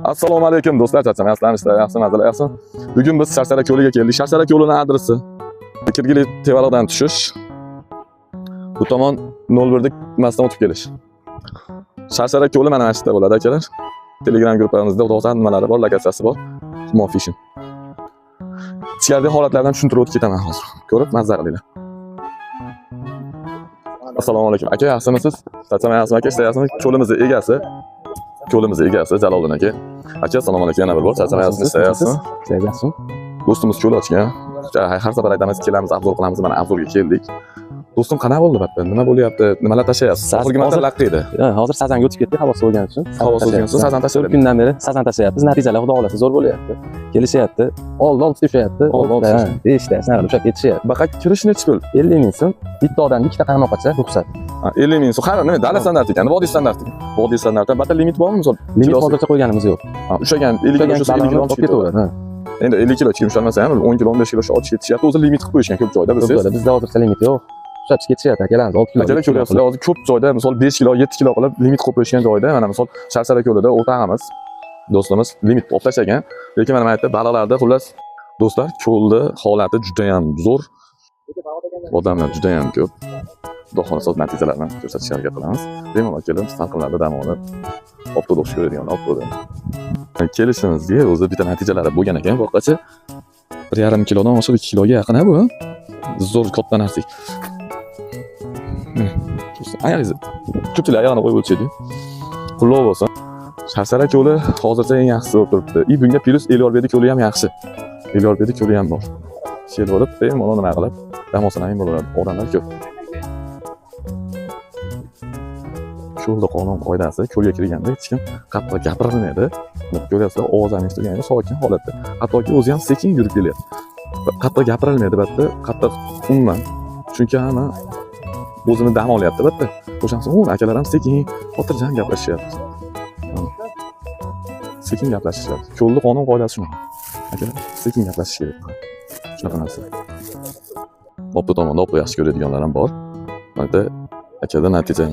Assalomu alaykum do'stlar, charchamayapsizlarmi? Yaxshi, mazalayapsiz. Bugun biz Sharsara ko'liga keldik. Sharsara ko'lining adresi Kirgili Tevaroqdan tushish. Bu tomon 01 masdan o'tib kelish. Sharsara ko'li mana shu yerda bo'ladi akalar. Telegram gruppamizda o'ta nimalari bor, lokatsiyasi bor. Humo Fishing. Ichkaridagi holatlardan tushuntirib o'tib ketaman hozir. Ko'rib mazza qilinglar. Assalomu alaykum. Aka, yaxshimisiz? Charchamayapsizmi aka? Ishlayapsizmi? Ko'limiz egasi Jaloliddin aka. Aka, assalomu alaykum. Yana bir bor charchamayapsizmi? Ishlayapsizmi? Ishlayapsizmi? Do'stimiz ko'l ochgan. Har safar aytamiz, kelamiz, obzor qilamiz. Mana obzorga keldik. Do'stim, qanaqa bo'ldi bu yerda? Nima bo'lyapti? Nimalar tashlayapsiz? Hozirgi marta laqqa edi. Hozir sazanga o'tib ketdik, havo sovigan uchun. Havo sovigan uchun sazan tashlayapmiz. Kundan beri sazan tashlayapmiz. Natijalar xudo xolasa zo'r bo'lyapti. Kelishyapti. Oldi tushyapti. Beshta, sanarib ushlab ketishyapti. Baqa kirish nechi pul? 50 ming so'm. Bitta odamga ikkita qaymoqgacha ruxsat. 50 ming so'm. Qara, nima? Davlat standarti ekan, vodiy standarti. Vodiy standarti. Batta limit bormi misol? Limit hozircha qo'yganimiz yo'q. Ushlagan 50 kilo olsa 50 kilo olib ketaveradi. Endi 50 kilo chiqimshalmasa ham 10 kilo 15 kilo olib ketishyapti. O'zi limit qilib qo'yishgan ko'p joyda bilsangiz. Bizda hozircha limit yo'q. Ushlab ketishyapti akalarimiz 6 kilo. Akalar ko'ryapsizlar, hozir ko'p joyda misol 5 kilo 7 kilo qilib limit qo'yib qo'yishgan joyda, mana misol Sharsara ko'lida o'rtog'imiz do'stimiz limit qo'yib tashlagan. Lekin mana aytdi, baliqlarda xullas do'stlar, ko'lda holati juda ham zo'r. Odamlar juda ham ko'p. Xudo xolasa natijalarni ko'rsatishga harakat qilamiz. Bemalol kelib, salqinlarda dam olib, optoda o'qish ko'radigan optoda. Kelishimizga o'zi bitta natijalari bo'lgan ekan, boshqacha 1,5 kilodan oshiq 2 kiloga yaqin bu. Zo'r katta narsa. Ayog'ingizni ko'pchilik ayog'ini qo'yib o'lchaydi. Qulluq bo'lsin. Sharsara ko'li hozircha eng yaxshisi bo'lib turibdi. Bunga plus Elyorbedi ko'li ham yaxshi. Elyorbedi ko'li ham bor. Shel bo'lib, bemalol nima qilib, dam olsang ham bo'ladi. Odamlar ko'p. Ko'lda qonun qoidasi, ko'lga kirganda hech kim qattiq gapirilmaydi. Ko'ryapsizlar, ovozini eshitganda sokin holatda. Hattoki o'zi ham sekin yurib kelyapti. Qattiq gapirilmaydi bitta, qattiq umuman. Chunki ana o'zini dam olyapti bitta. O'shanisi akalar ham sekin, xotirjam gaplashyapti. Sekin gaplashyapti. Ko'lda qonun qoidasi shunaqa. Akalar sekin gaplashish kerak. Shunaqa narsa. Opto tomonda opto yaxshi ko'radiganlar ham bor. Mana akada natija.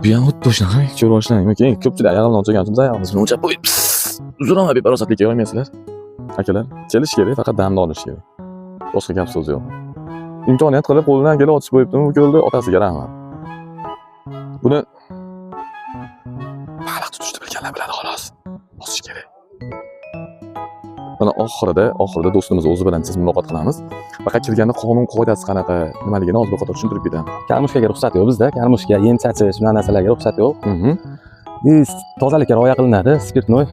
Bu ham xuddi shunaqa ko'rib olishlar. Keyin ko'pchilik ayog'ini ochgan uchun biz ayog'imizni o'chab qo'yib, uzraman deb barosatlikka olmaysizlar. Akalar, kelish kerak, faqat damni olish kerak. Boshqa gap so'z yo'q. Imkoniyat qilib qo'lidan kelib otib qo'yibdi-mu, bu ko'lda otasiga rahmat. Buni baliq tutishni bilganlar biladi xolos. Bosish kerak. Mana oxirida do'stimiz o'zi bilan siz muloqot qilamiz. Faqat kirganda qonun qoidasi qanaqa, nimaligini hozir bir qator tushuntirib beraman. Karmushkaga ruxsat yo'q bizda. Karmushka, yem chachish, mana narsalarga ruxsat yo'q. Tozalikka rioya qilinadi, spirtnoy